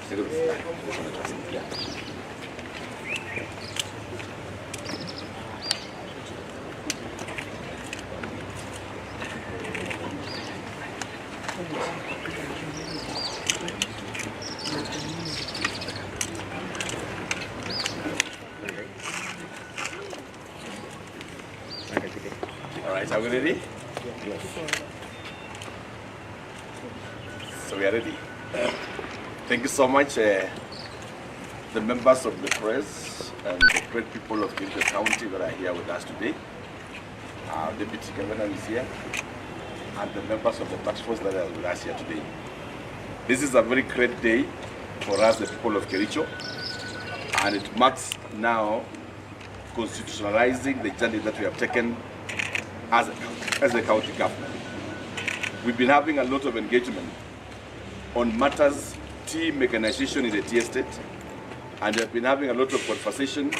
Yeah. All right, are we ready? Yes. So we are ready. Thank you so much, the members of the press and the great people of Kericho County that are here with us today. Our Deputy Governor is here, and the members of the Taskforce that are with us here today. This is a very great day for us, the people of Kericho, and it marks now constitutionalizing the journey that we have taken as a county government. We've been having a lot of engagement on matters tea mechanization in the tea estate, and we have been having a lot of conversation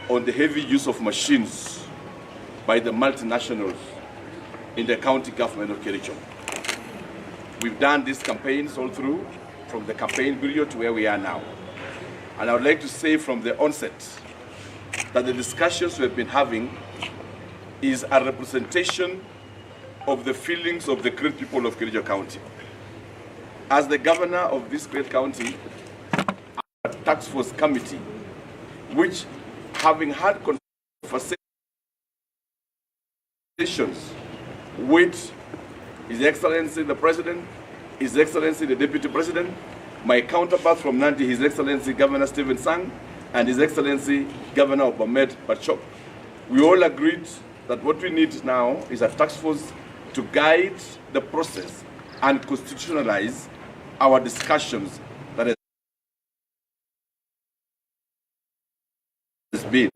on the heavy use of machines by the multinationals in the county government of Kericho. We've done these campaigns all through, from the campaign period to where we are now. And I would like to say from the onset that the discussions we've been having is a representation of the feelings of the great people of Kericho County. As the governor of this great county, a Taskforce committee, which, having had conversations with His Excellency the President, His Excellency the Deputy President, my counterpart from Nandi, His Excellency Governor Stephen Sang, and His Excellency Governor of Bomet Bachok, we all agreed that what we need now is a task force to guide the process and constitutionalize our discussions that has been.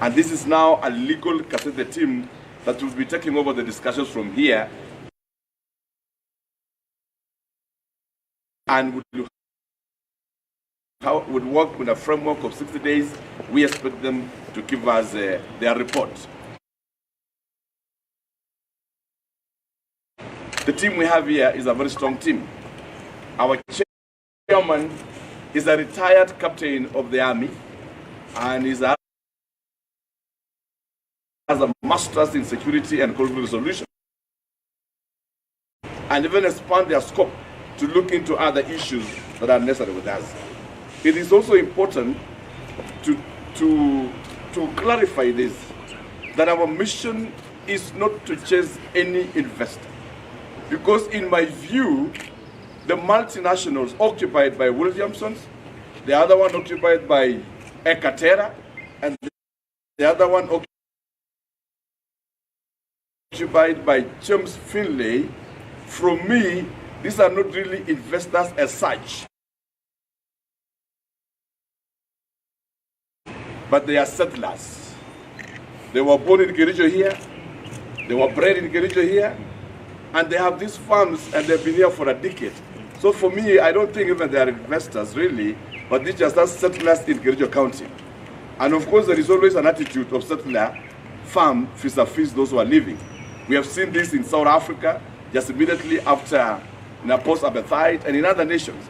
And this is now a legal cassette team that will be taking over the discussions from here and would work with a framework of 60 days. We expect them to give us their report. The team we have here is a very strong team. Our chairman is a retired captain of the army and has a master's in security and conflict resolution, and even expand their scope to look into other issues that are necessary with us. It is also important to clarify this, that our mission is not to chase any investor. Because in my view, the multinationals occupied by Williamsons, the other one occupied by Ekatera, and the other one occupied by James Finlay, from me, these are not really investors as such, but they are settlers. They were born in Kericho here, they were bred in Kericho here, and they have these farms and they've been here for a decade. So for me, I don't think even they are investors really, but they're just settlers in Kericho County. And of course, there is always an attitude of settler farm vis-a-vis those who are living. We have seen this in South Africa, just immediately after post-apartheid, and in other nations.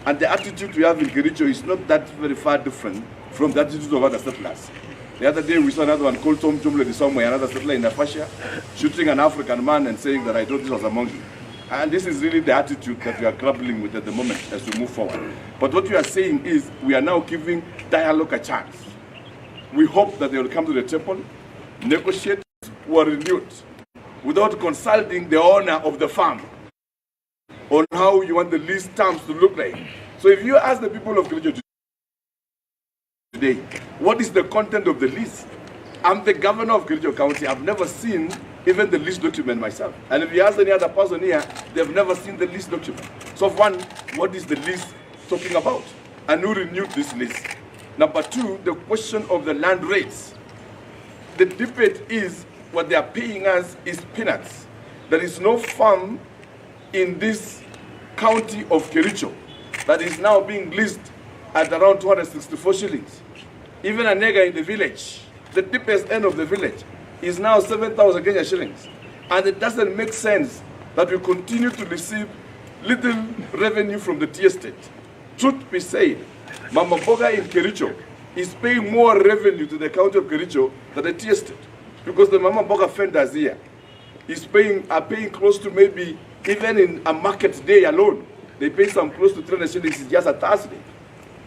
And the attitude we have in Kericho is not that very far different from the attitude of other settlers. The other day we saw another one called Tom Jumle somewhere, another settler in Nafasha, shooting an African man and saying that I thought this was among you. And this is really the attitude that we are grappling with at the moment as we move forward. But what we are saying is we are now giving dialogue a chance. We hope that they will come to the table, negotiate, or renewed, without consulting the owner of the farm on how you want the lease terms to look like. So if you ask the people of Kericho today, what is the content of the lease? I'm the governor of Kericho County. I've never seen even the lease document myself. And if you ask any other person here, they've never seen the lease document. So one, what is the lease talking about? And who renewed this lease? Number two, the question of the land rates. The debate is what they are paying us is peanuts. There is no farm in this county of Kericho that is now being leased at around 264 shillings. Even a nigger in the village, the deepest end of the village, is now 7,000 Kenya shillings. And it doesn't make sense that we continue to receive little revenue from the tea estate. Truth be said, Mama Mboga in Kericho is paying more revenue to the county of Kericho than the tea estate. Because the Mama Mboga vendors here are paying close to maybe, even in a market day alone, they pay some close to 300 shillings just a Thursday.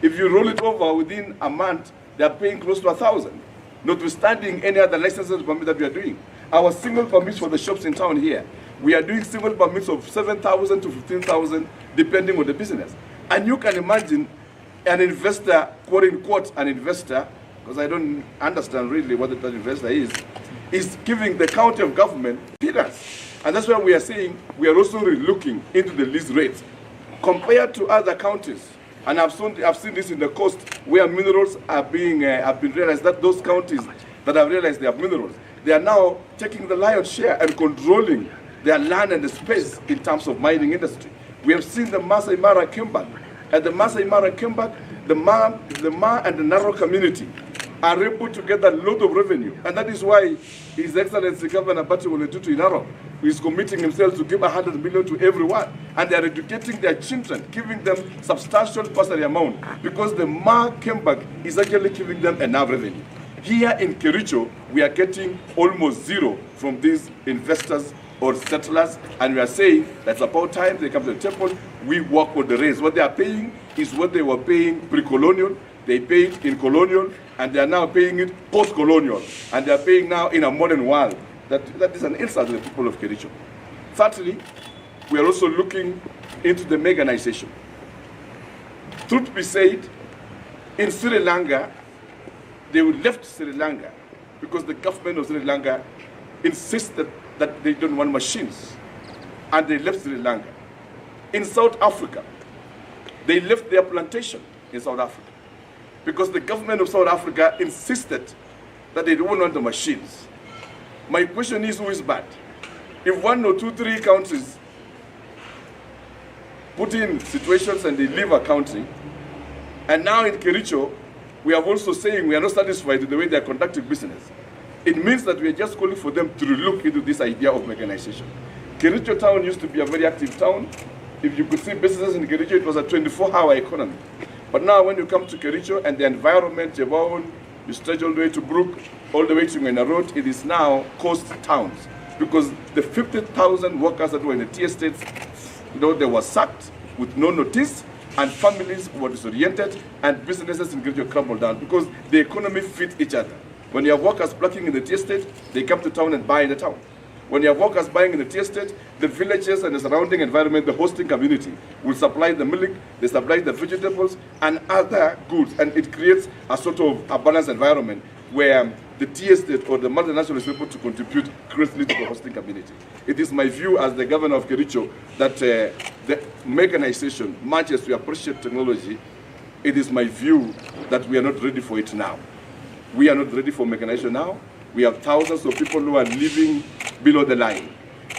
If you roll it over within a month, they are paying close to 1,000, notwithstanding any other licenses permit that we are doing. Our single permits for the shops in town here, we are doing single permits of 7,000 to 15,000, depending on the business. And you can imagine an investor, quote unquote, an investor, because I don't understand really what that investor is giving the county of government peanuts. And that's why we are saying we are also looking into the lease rates. Compared to other counties, and I've seen this in the coast where minerals have been realized, that those counties that have realized they have minerals, they are now taking the lion's share and controlling their land and the space in terms of mining industry. We have seen the Masai Mara Kimbak. At the Masai Mara Kimbak, the Ma and the Narrow community are able to get a lot of revenue. And that is why His Excellency Governor Bati Oletutu in Narrow is committing himself to give 100 million to everyone. And they are educating their children, giving them substantial bursary amount, because the Ma Kimbak is actually giving them enough revenue. Here in Kericho, we are getting almost zero from these investors or settlers, and we are saying that's about time they come to the temple, we work on the rates. What they are paying is what they were paying pre-colonial, they paid in colonial, and they are now paying it post-colonial, and they are paying now in a modern world. That is an insult to the people of Kericho. Thirdly, we are also looking into the mechanization. Truth be said, in Sri Lanka, they left Sri Lanka because the government of Sri Lanka insisted that they don't want machines, and they left Sri Lanka. In South Africa, they left their plantation in South Africa because the government of South Africa insisted that they don't want the machines. My question is, who is bad? If 1 or 2, 3 countries put in situations and they leave a country, and now in Kericho, we are also saying we are not satisfied with the way they are conducting business, it means that we are just calling for them to look into this idea of mechanization. Kericho town used to be a very active town. If you could see businesses in Kericho, it was a 24-hour economy. But now when you come to Kericho and the environment, you stretch all the way to Brook, all the way to Ngena Road, it is now coast towns. Because the 50,000 workers that were in the tea estates, they were sacked with no notice, and families were disoriented, and businesses in Kericho crumbled down because the economy fit each other. When you have workers plucking in the tea estate, they come to town and buy in the town. When you have workers buying in the tea estate, the villages and the surrounding environment, the hosting community, will supply the milk, they supply the vegetables and other goods, and it creates a sort of a balanced environment where the tea estate or the multinational is able to contribute greatly to the hosting community. It is my view as the governor of Kericho that the mechanization, much as we appreciate technology, it is my view that we are not ready for it now. We are not ready for mechanization now. We have thousands of people who are living below the line.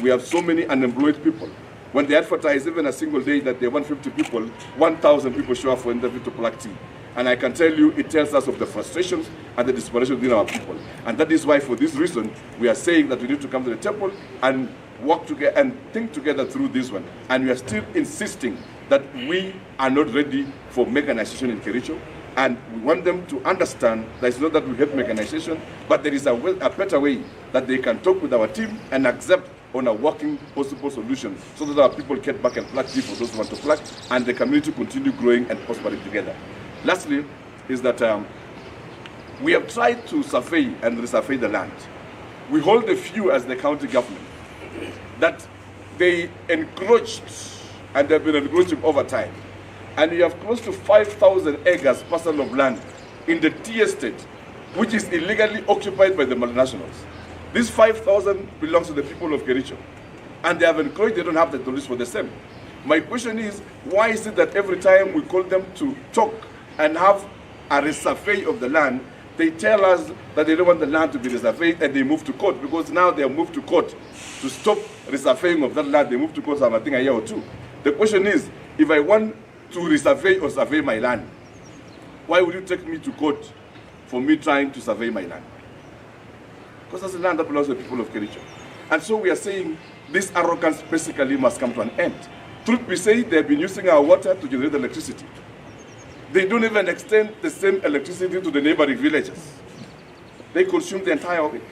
We have so many unemployed people. When they advertise even a single day that they want 50 people, 1,000 people show up for interview to pluck tea. And I can tell you, it tells us of the frustrations and the desperation within our people. And that is why, for this reason, we are saying that we need to come to the temple and work together and think together through this one. And we are still insisting that we are not ready for mechanization in Kericho. And we want them to understand that it's not that we hate mechanization, but there is a better way that they can talk with our team and accept on a working possible solution so that our people get back and pluck tea for those who want to pluck, and the community continue growing and prospering together. Lastly, is that we have tried to survey and resurvey the land. We hold the view as the county government that they encroached, and they've been encroaching over time. And we have close to 5,000 acres parcel of land in the tea estate, which is illegally occupied by the multinationals. This 5,000 belongs to the people of Kericho. And they have encroached, they don't have the police for the same. My question is, why is it that every time we call them to talk and have a resurvey of the land, they tell us that they don't want the land to be resurveyed and they move to court? Because now they have moved to court to stop resurveying of that land. They moved to court, I think, a year or two. The question is, if I want to resurvey or survey my land, why would you take me to court for me trying to survey my land? Because that's the land that belongs to the people of Kericho. And so we are saying this arrogance basically must come to an end. Truth be said, they've been using our water to generate electricity. They don't even extend the same electricity to the neighboring villages. They consume the entire of it.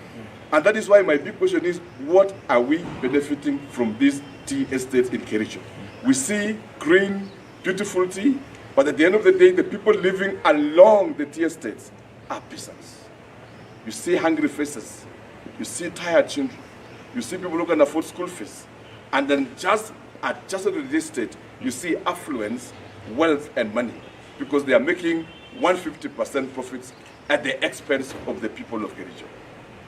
And that is why my big question is, what are we benefiting from these tea estates in Kericho? We see green, beautiful tea, but at the end of the day, the people living along the tea estates are peasants. You see hungry faces. You see tired children. You see people who can afford school fees. And then just at the estate, you see affluence, wealth, and money, because they are making 150% profits at the expense of the people of Kericho.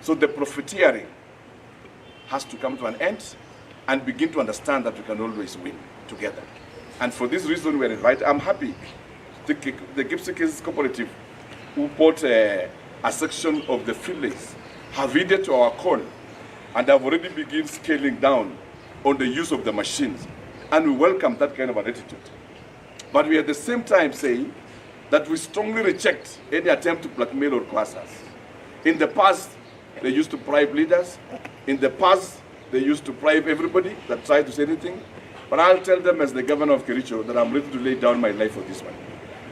So the profiteering has to come to an end and begin to understand that we can always win together. And for this reason, we are invited. I'm happy the Gypsy Cooperative, who bought a section of the fields, have heeded to our call and have already begun scaling down on the use of the machines. And we welcome that kind of an attitude. But we at the same time say that we strongly reject any attempt to blackmail or coerce us. In the past, they used to bribe leaders. In the past, they used to bribe everybody that tried to say anything. But I'll tell them as the governor of Kericho that I'm ready to lay down my life for this one.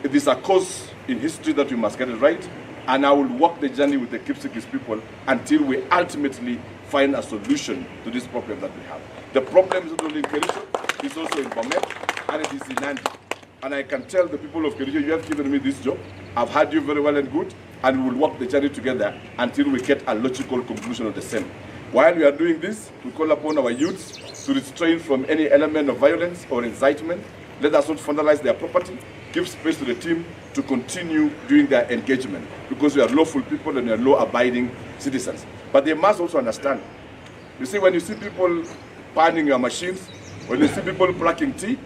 It is a course in history that we must get it right, and I will walk the journey with the Kipsigis people until we ultimately find a solution to this problem that we have. The problem is not only in Kericho, it's also in Bomet, and it is in Nandi. And I can tell the people of Kericho, you have given me this job. I've had you very well and good, and we will walk the journey together until we get a logical conclusion of the same. While we are doing this, we call upon our youths to restrain from any element of violence or incitement. Let us not vandalize their property. Give space to the team to continue doing their engagement, because we are lawful people and we are law-abiding citizens. But they must also understand. You see, when you see people panning your machines, when you see people plucking tea,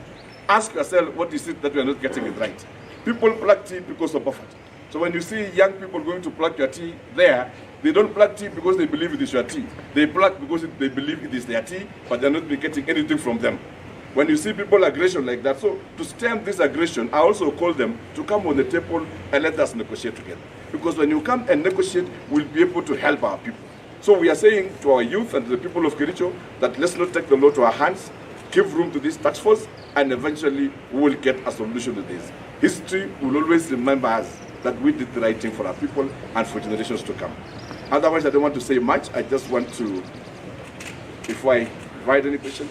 ask yourself, what is it that we are not getting it right? People pluck tea because of profit. So when you see young people going to pluck your tea there, they don't pluck tea because they believe it is your tea. They pluck because they believe it is their tea, but they're not getting anything from them. When you see people aggression like that, so to stem this aggression, I also call them to come on the table and let us negotiate together. Because when you come and negotiate, we'll be able to help our people. So we are saying to our youth and to the people of Kericho that let's not take the law to our hands, give room to this task force, and eventually we will get a solution to this. History will always remember us that we did the right thing for our people and for generations to come. Otherwise, I don't want to say much. I just want to, before I invite any question,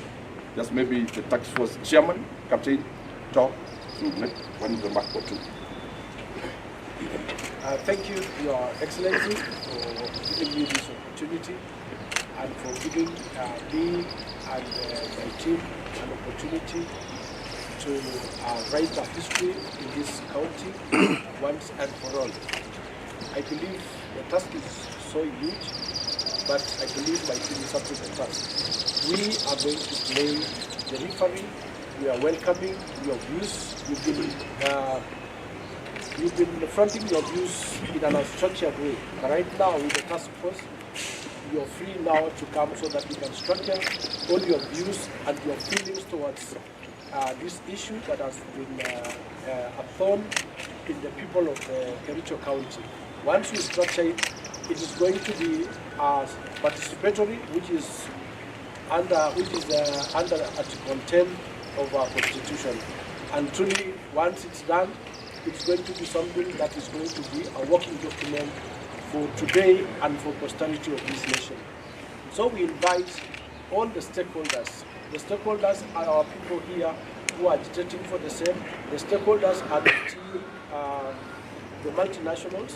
just maybe the task force chairman, Captain, talk to make one remark or two. Thank you, Your Excellency, for giving me this opportunity and for giving me and my team an opportunity to write a history in this county once and for all. I believe the task is so huge, but I believe my team is up to the task. We are going to play the referee. We are welcoming your views. You've been fronting your views in an unstructured way. Right now, with the task force, you're free now to come so that we can structure all your views and your feelings towards this issue that has been a thorn in the people of Kericho County. Once we structure it, it is going to be participatory, which is under Article 10 of our Constitution. And truly, once it's done, it's going to be something that is going to be a working document for today and for posterity of this nation. So we invite all the stakeholders. The stakeholders are our people here who are agitating for the same. The stakeholders are the multinationals.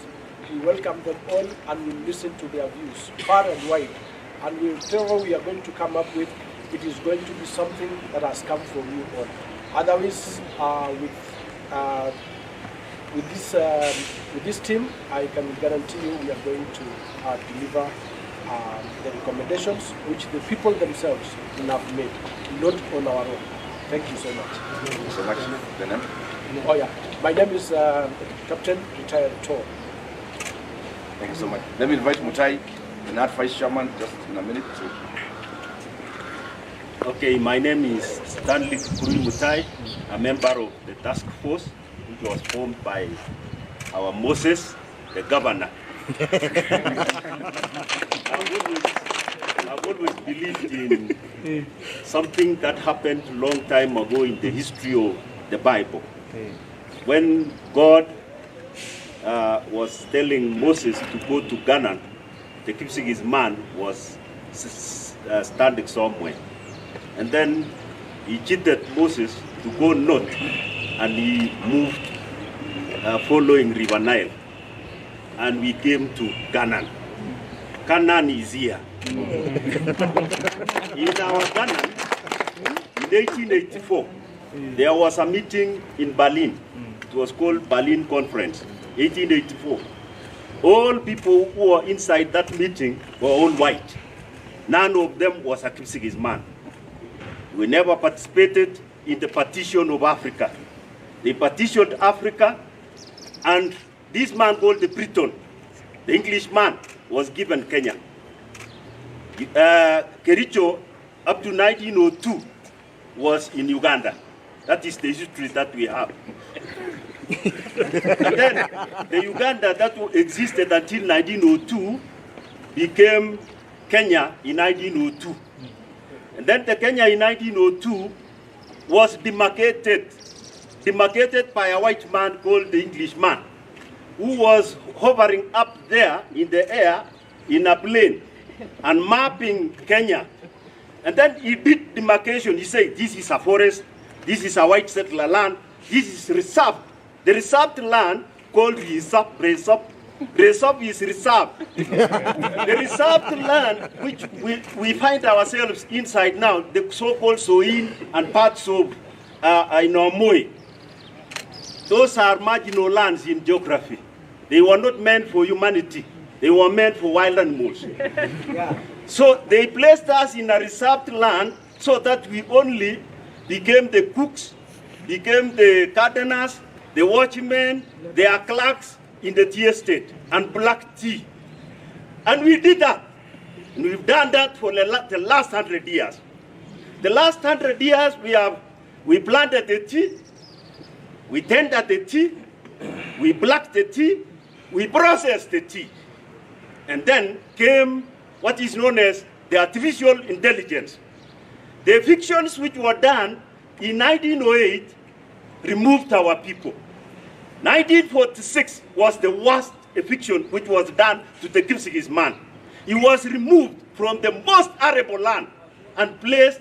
We welcome them all and we listen to their views, far and wide. And whatever we are going to come up with, it is going to be something that has come from you all. Otherwise, with this team, I can guarantee you we are going to deliver the recommendations which the people themselves have made, not on our own. Thank you so much. Thank you so much. The name? Oh yeah, my name is Captain Retired Tor. Thank you so much. Let me invite Mutai, the North Vice Chairman, just in a minute. Okay, my name is Stanley Mutai, a member of the task force, which was formed by our Moses, the governor. I've always believed in something that happened a long time ago in the history of the Bible. When God was telling Moses to go to Canaan, the Kipsigis man was standing somewhere. And then he cheated Moses to go north, and he moved following River Nile. And we came to Canaan. Canaan is here. In our Canaan, in 1884, there was a meeting in Berlin. It was called Berlin Conference, 1884. All people who were inside that meeting were all white. None of them was a Kipsigis man. We never participated in the partition of Africa. They partitioned Africa, and this man called the Briton, the English man, was given Kenya. Kericho, up to 1902, was in Uganda. That is the history that we have. And then the Uganda that existed until 1902 became Kenya in 1902. And then the Kenya in 1902 was demarcated by a white man called the Englishman, who was hovering up there in the air in a plane and mapping Kenya. And then he did demarcation. He said, this is a forest, this is a white settler land, this is reserved. The reserved land called reserve is reserved. The reserved land, which we find ourselves inside now, the so-called Soin and parts of Moi. Those are marginal lands in geography. They were not meant for humanity. They were meant for wild animals. So they placed us in a reserved land so that we only became the cooks, became the gardeners, the watchmen, their clerks in the tea estate, and black tea. And we did that. And we've done that for the last 100 years. The last 100 years, we planted the tea, we tended the tea, we blacked the tea, we processed the tea. And then came what is known as the artificial intelligence. The evictions which were done in 1908 removed our people. 1946 was the worst eviction which was done to the Kipsigis man. He was removed from the most arable land and placed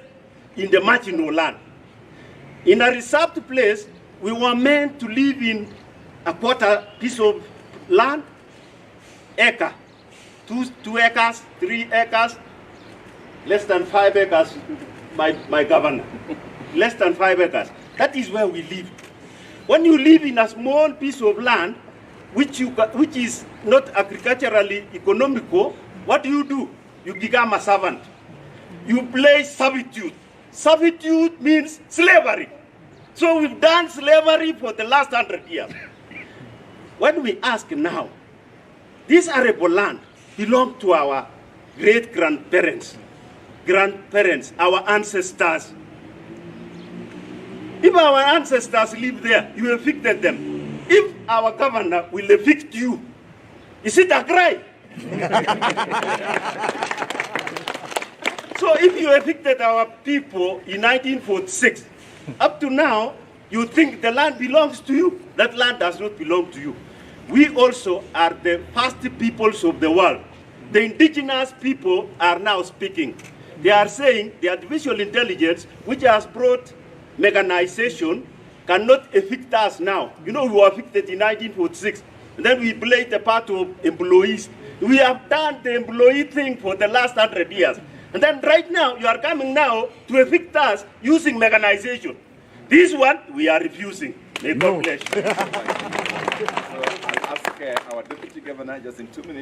in the marginal land. In a reserved place, we were meant to live in a quarter piece of land, acre, 2 acres, 3 acres, less than 5 acres, my governor, less than 5 acres. That is where we live. When you live in a small piece of land, which is not agriculturally economical, what do? You become a servant. You play servitude. Servitude means slavery. So we've done slavery for the last 100 years. When we ask now, this arable land belonged to our great-grandparents, our ancestors. If our ancestors live there, you evicted them. If our governor will evict you, is it a crime? So if you evicted our people in 1946, up to now, you think the land belongs to you. That land does not belong to you. We also are the first peoples of the world. The indigenous people are now speaking. They are saying the artificial intelligence, which has brought mechanization, cannot evict us now. You know, we were evicted in 1946, and then we played the part of employees. We have done the employee thing for the last 100 years. And then right now, you are coming now to evict us using mechanization. This one, we are refusing. May God bless you. So I'll ask our Deputy Governor just in 2 minutes.